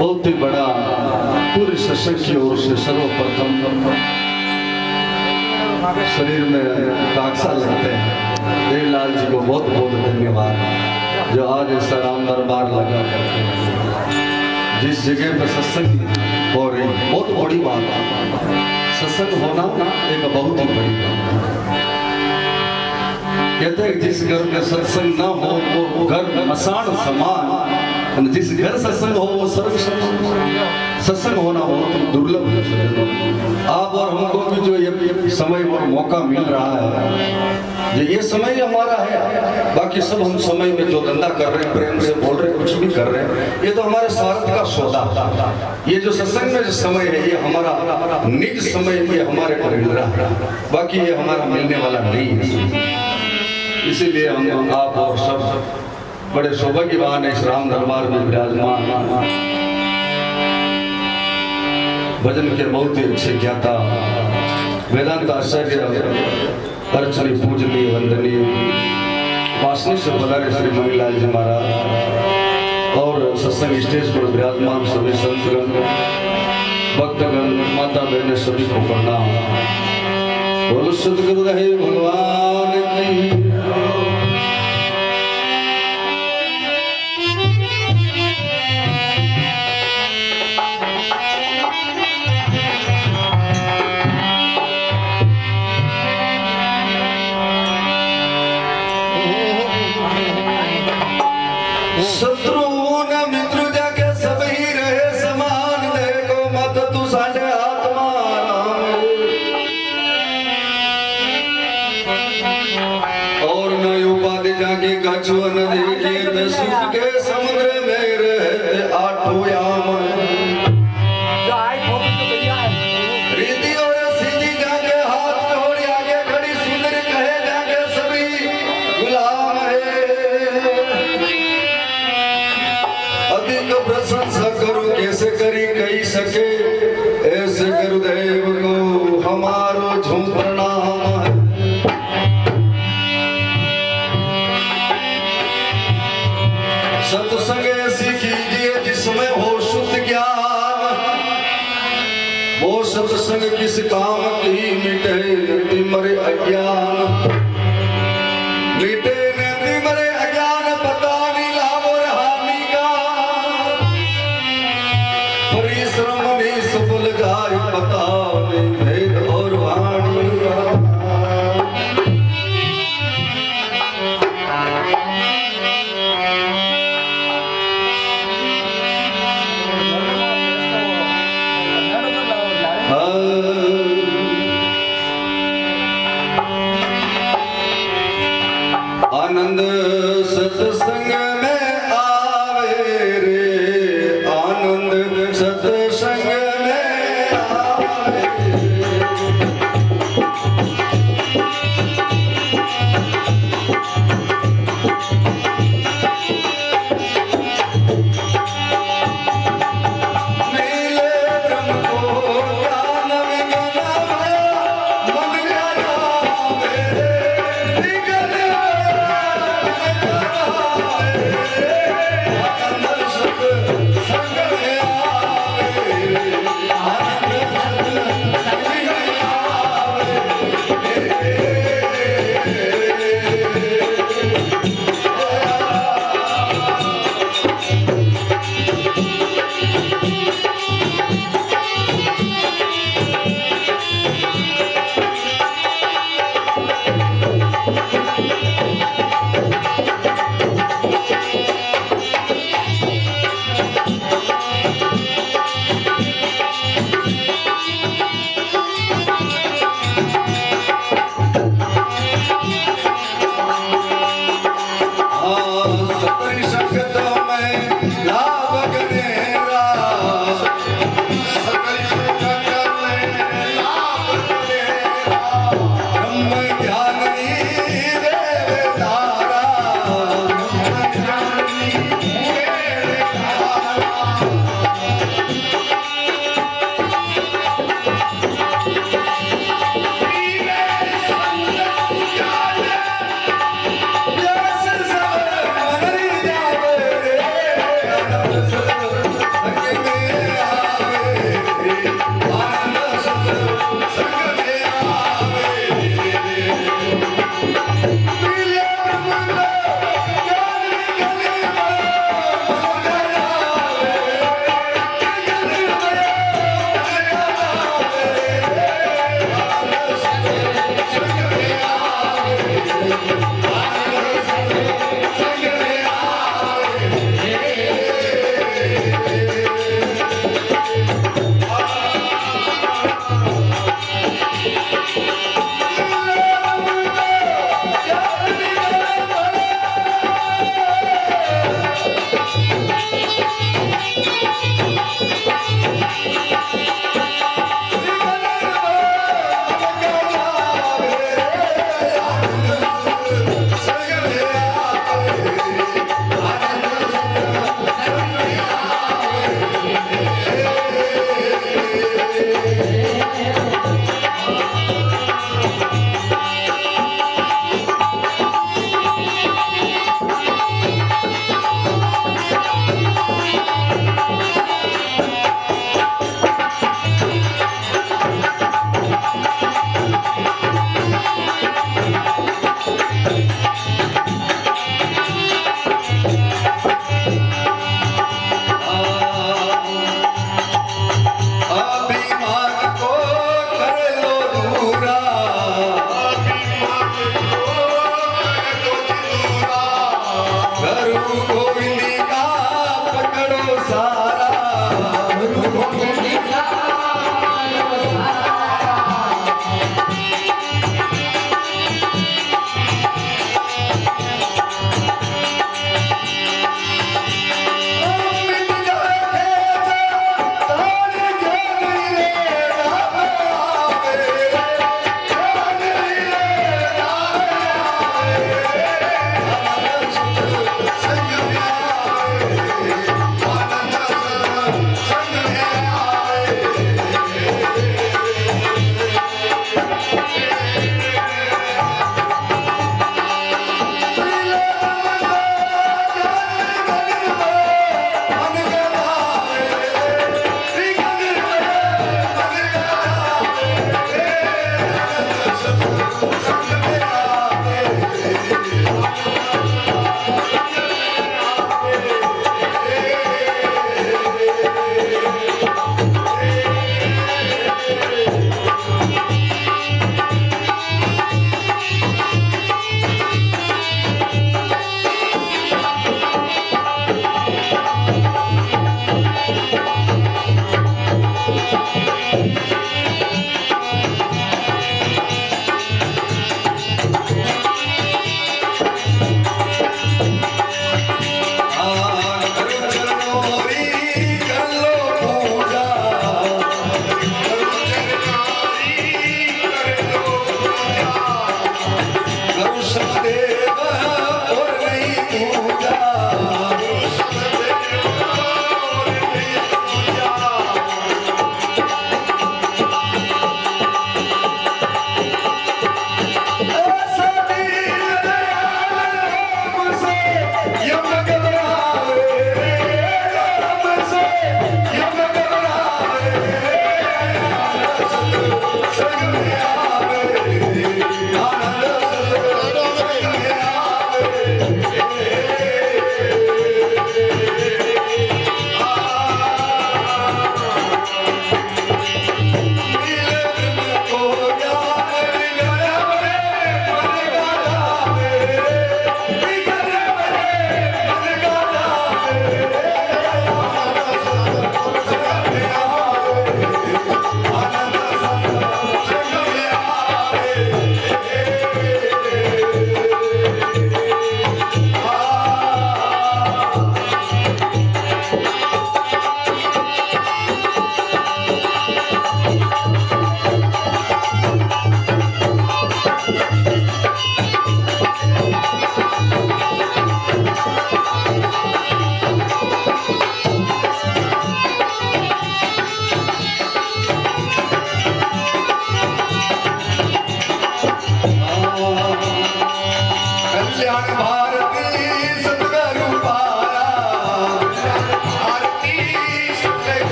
बहुत ही बड़ा पूरे सत्संग की ओर से सर्वप्रथम शरीर में काक्सा लगते हैं देवलाल जी को बहुत बहुत धन्यवाद, जो आज ऐसा राम दरबार लगा करते हैं। जिस जगह पर सत्संग हो रही बहुत बड़ी बात है, सत्संग होना एक बहुत ही बड़ी बात है। कहते हैं जिस घर में सत्संग न हो वो घर मसान समान, जिस घर सत्संग हो वो सर्व समान। सत्संग होना बहुत दुर्लभ है। आप और हमको भी जो ये समय और मौका मिल रहा है, ये समय हमारा है। बाकी सब हम समय में जो धंधा कर रहे हैं, प्रेम से बोल रहे हैं, कुछ भी कर रहे हैं, ये तो हमारे स्वार्थ का सौदा। ये जो सत्संग में जो समय है, ये हमारा निज समय ये हमारे को मिल रहा है, बाकी ये हमारा मिलने वाला नहीं है। इसीलिए हम आप और सब बड़े सौभाग्यवान है इस राम दरबार में विराजमान। भजन के बहुत ही अच्छे ज्ञाता, वेदांत आचार्य, अर्चनी पूजनीय वंदनीय वासनी से बलारे श्री मणिलाल जी महाराज और सत्संग स्टेज पर विराजमान सभी संतगण, भक्तगण, माता बहने सभी को प्रणाम। बोलो सद्गुरुदेव भगवान की। शत्रु न मित्र जाके सब ही रहे समान, देखो मत तू साझे आत्मा राम। और न उपाधि जाके कछु न देखे, सुख के समुद्र में रहते आठों याम। रीति और सीधी जाके हाथ जोड़ आगे खड़ी सुंदर कहे जाके सभी गुलाम है। अधिक प्रशंसा करो कैसे करी कही सके, ऐसे गुरुदेव को हमारो झूम प्रणाम है। सत्संग ऐसी कीजिए जिसमें हो शुद्ध ज्ञान, वो सत्संग किस काम की मिटे तिमरे अज्ञान। मिटे तिमरे अज्ञान पता नहीं लाभ और हानि का, परिश्रम नहीं सफल जाय पता नहीं भेद और वाणी का। आनंद सत्संग में आवे रे, आनंद सत्संग में आवे। सारा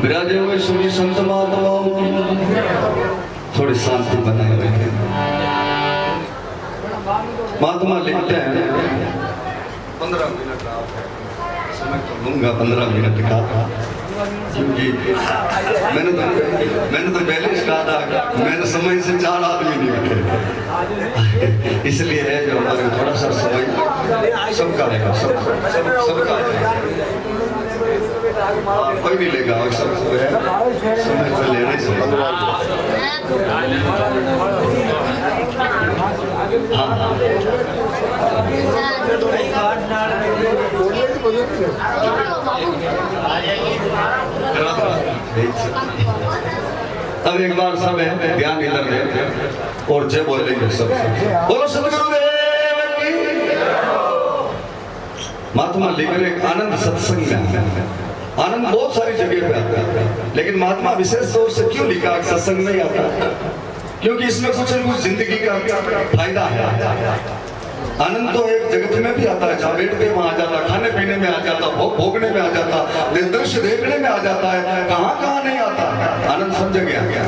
विराजे हुए सूर्य संत महात्माओं थोड़ी शांति बनाए हुए हैं। महात्मा लिखते हैं 15 मिनट का समय तो लूंगा, 15 मिनट का, क्योंकि मैंने तो पहले ही कहा था मैंने समय से 4 आदमी निकले, इसलिए है जो हमारे थोड़ा सा समय सबका रहेगा, सबका रहेगा। कोई नहीं लेगा और सब है समय पे लेना ही चाहिए। अब एक बार सब है ध्यान इधर दे और जय बोल लेंगे सब। बोलो सतगुरुदेव की। महात्मा लेकर एक आनंद सत्संग में आता है। आनंद बहुत सारी जगह पे आता है, लेकिन महात्मा विशेष तौर से क्यों लिखा सत्संग में आता है? क्योंकि इसमें कुछ न कुछ जिंदगी का फायदा है। आनंद तो एक जगत में भी आता है, जहाँ बैठते वहां आ जाता, खाने पीने में आ जाता, भोगने में आ जाता, दृश्य देखने में आ जाता है, कहाँ नहीं आता आनंद, सब जगह आ गया।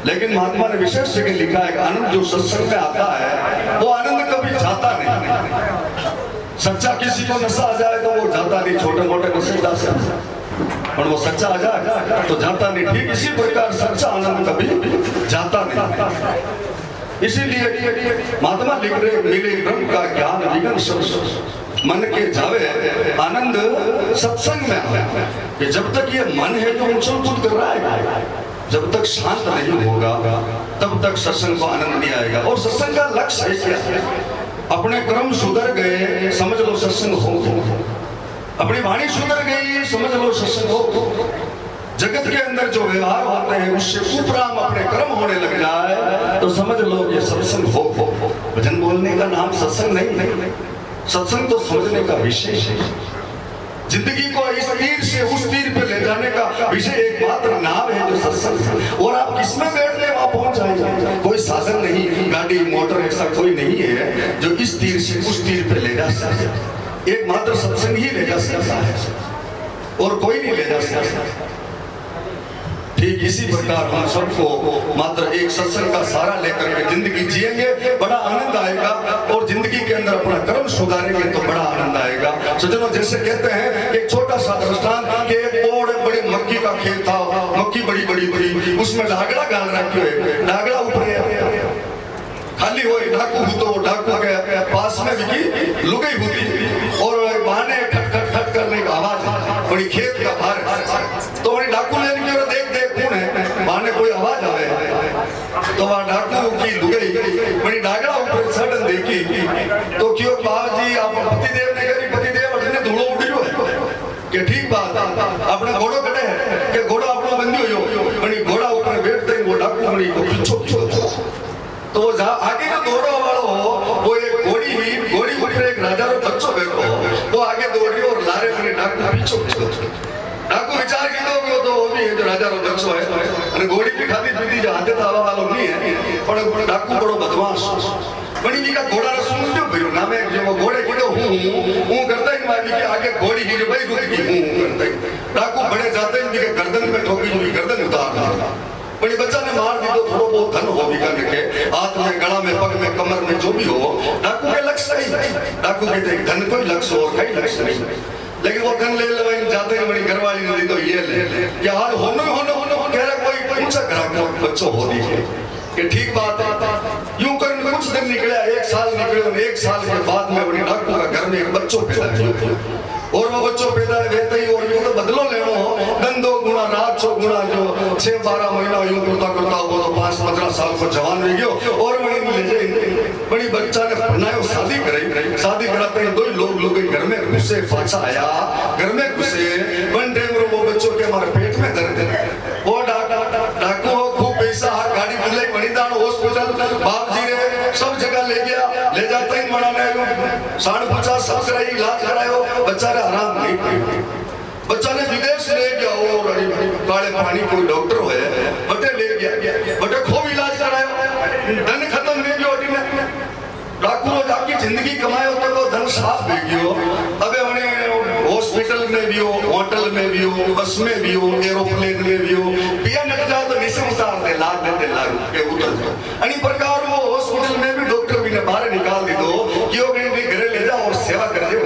लेकिन महात्मा ने विशेष जगह लिखा है आनंद जो सत्संग में आता है वो आनंद कभी जाता नहीं। सच्चा किसी को नशा आ जाए तो वो जाता नहीं, छोटे मोटे नशे जा सकते, और वो सच्चा आ जाए तो जाता नहीं। ठीक इसी प्रकार सच्चा आनंद कभी जाता नहीं। इसीलिए महात्मा लिख रहे मिले ब्रह्म का ज्ञान विघन सब मन के जावे आनंद सत्संग में आवे। कि जब तक ये मन है जो उछल कूद कर रहा है, जब तक शांत नहीं होगा तब तक सत्संग को आनंद नहीं आएगा। और सत्संग का लक्ष्य है क्या? अपने कर्म सुधर गए समझ लो सत्संग हो, अपनी वाणी सुधर गई समझ लो सत्संग हो। जगत के अंदर जो व्यवहार होते हैं उससे उपराम अपने कर्म होने लग जाए तो समझ लो ये सत्संग हो। भजन बोलने का नाम सत्संग नहीं, सत्संग तो समझने का विषय है। जिंदगी को इस तीर से उस तीर पे ले जाने का विषय एकमात्र नाम है जो सत्संग है। और आप किसमें बैठ ले वहां पहुंच जाएंगे। कोई साधन नहीं, गाड़ी मोटर ऐसा कोई नहीं है जो इस तीर से उस तीर पे ले जा सकता। एकमात्र सत्संग ही ले जा सकता है और कोई नहीं ले जा सकता। ठीक इसी प्रकार हम सबको मात्र एक सत्संग का सहारा लेकर के जिंदगी जिएंगे, बड़ा आनंद आएगा। और जिंदगी के अंदर अपना कर्म सुधारेंगे तो बड़ा आनंद आएगा। सज्जनों, जैसे कहते हैं एक छोटा सा दृष्टांत कि एक बड़े मक्की का खेत था, मक्की बड़ी बड़ी थी, उसमें डागड़ा गाल रखे हुए, डागड़ा ऊपर खाली हुए, डाकू तो डाकू के पास में भी लुगाई होती और बहाने खट खट खट करने की आवाज, बड़ी खेत का भार। तो वही डाकू लेने की देख कौन है, बहाने कोई आवाज आवे तो वहां डाकू की लुगाई बड़ी डागड़ा ऊपर सडन देखी तो क्यों बाबा जी आप पतिदेव ने करी, पतिदेव अपने धूलो उड़ियो है कि ठीक बात अपने घोड़ो कटे है कि घोड़ा अपना बंदी हो बड़ी घोड़ा ऊपर बैठते वो डाकू बड़ी को पीछो तो आगे जो दौड़ो वालों हो वो एक घोड़ी ऊपर एक राजा रो बच्चो बैठो वो आगे दौड़ी और लारे बने डाकू पीछो। डाकू विचार की तो वो भी है जो राजा रो बच्चो है અને घोड़ी की खाती पीती जो हाथे थावा वालो नहीं है पर डाकू बड़ो बदमाश बड़ी जी का घोड़ा रो सुन जो भरो ना मैं जो घोड़े कीडो हूं करता ही मारी के आगे घोड़ी की जो भाई रुक गई हूं करता डाकू बड़े जाते हैं कि गर्दन में ठोकी जो गर्दन उतार बड़ी बच्चा ने मार दी तो थोड़ा बहुत धन हो भी करने के हाथ में गला में पग में कमर में जो भी हो डाकू के लक्ष्य नहीं। डाकू कहते हैं धन कोई लक्ष्य हो कई लक्ष्य नहीं, लेकिन वो धन ले ले जाते हैं बड़ी घरवाली ने दी तो ये ले क्या हाल होने कह रहा कोई ऊंचा ग्राहक बच्चों हो दीजिए कि ठीक बात है। यूं कर कुछ दिन निकले, एक साल निकले और एक साल के बाद में बड़ी डाकू का घर में एक बच्चों पैदा हुआ और वो बच्चों पैदा रहते ही और यूं तो बदलो लेनो दिन 2 गुना रात 6 गुना जो 6-12 महीना यूं करता वो तो 5-15 साल को जवान हो गयो और वही ले जाए बड़ी बच्चा ने बनायो शादी कराई। शादी कराते हैं 2 लोग घर में घुसे, पाछा आया घर में घुसे वन टाइम वो बच्चों के हमारे पेट में दर्द है वो डाकू खूब पैसा गाड़ी बुलाई बनीदान हॉस्पिटल बाप जी ने सब जगह ले गया, ले जाते ही मनाने 50 सब कराई इलाज करायो, बच्चा ने आराम नहीं। बच्चा ने विदेश ले गया और काले पानी कोई डॉक्टर हुए बटे ले गया बटे खूब इलाज करायो, धन खत्म नहीं गयो डाकू जाकी जिंदगी कमायो तो धन साफ हो गयो। अबे उन्हें हॉस्पिटल में भी हो, होटल में भी हो, बस में भी हो, एरोप्लेन में भी हो, पिया नट जाओ तो नीचे उतार दे लाख देते लाख के उतर जाओ। अन्य प्रकार वो हॉस्पिटल में भी डॉक्टर भी ने बाहर निकाल दी दो कि वो घरे ले जाओ और सेवा कर दे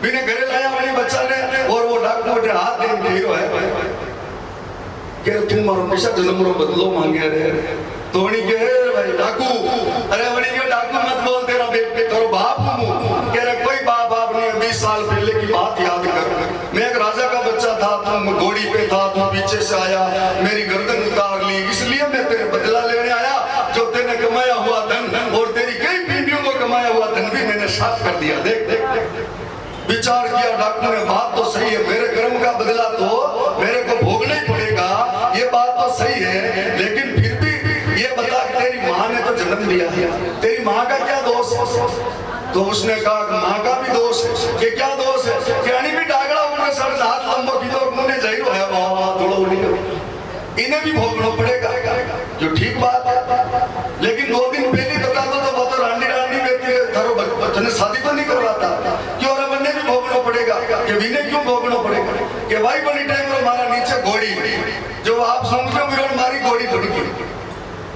बिने घरे लाया वाली बच्चा ने और वो डाकू के हाथ दे के हीरो है कि तुम मारो पैसा जन्म रो बदलो मांगे रे तो वणी के भाई डाकू अरे वणी के डाकू मत बोल तेरा बेटे तेरो बाप हूं कह रहा कोई बाप नहीं 20 साल पहले की बात याद कर मैं एक राजा का बच्चा था दिया। देख देख देख विचार किया डॉक्टर ने, बात तो सही है, मेरे कर्म का बदला तो मेरे को भोगना ही पड़ेगा, ये बात तो सही है, लेकिन फिर भी ये बता कि तेरी माँ ने तो जन्म दिया है, तेरी माँ का क्या दोष है? तो उसने कहा माँ का भी दोष है। कि क्या दोष है? कहनी भी डागड़ा उन्हें सर हाथ लंबो की तो उन्होंने जहीर है थोड़ा इन्हें भी भोगना पड़ेगा, जो ठीक बात है। लेकिन 2 दिन पहले बता तो वो तो रांडी रांडी बेटी थारो बच्चन शादी तो नहीं करवाता, क्यों रे बन्ने भी भोगना पड़ेगा? कि विने क्यों भोगना पड़ेगा? कि भाई बनी टाइम में हमारा नीचे घोड़ी, जो आप समझो विरोध मारी घोड़ी थोड़ी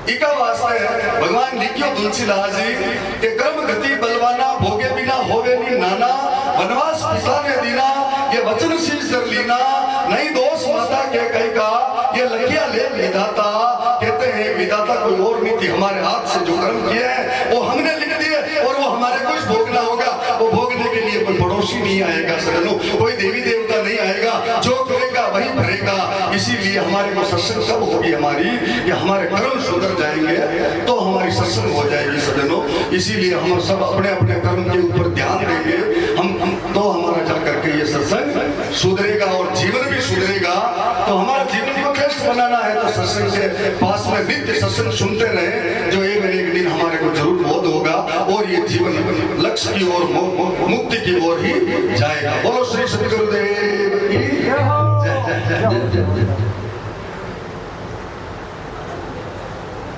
इका वास्ते है भगवान लिखियो तुलसीदास जी के कर्म गति बलवाना, भोगे बिना होवे नी नाना, वनवास पिता ने दीना, ये वचन शीश कर लीना, नहीं दोष माता के कहीं का, ये लखिया ले विधाता। कहते हैं विधाता कोई और नहीं थी, हमारे हाथ से जो कर्म किए हैं वो हमने लिख दिए, और वो हमारे कुछ भोगना होगा। वो भोगने के लिए कोई पड़ोसी नहीं आएगा सजनों, कोई देवी देवता नहीं आएगा, जो करेगा वही भरेगा। इसीलिए हमारे को सत्संग कब होगी हमारी, कि हमारे कर्म सुधर जाएंगे तो हमारी सत्संग हो जाएगी सजनों। इसीलिए हम सब अपने अपने कर्म के ऊपर ध्यान देंगे, हम तो हमारा जा करके ये सत्संग सुधरेगा और जीवन भी सुधरेगा। तो हमारा जीवन को श्रेष्ठ बनाना है तो सत्संग के पास में नित्य सत्संग सुनते रहे, जो एक न एक दिन हमारे को जरूर बोध होगा और ये जीवन लक्ष्य की ओर मुक्ति की ओर ही जाएगा। बोलो श्री सद्गुरुदेव की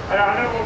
जय।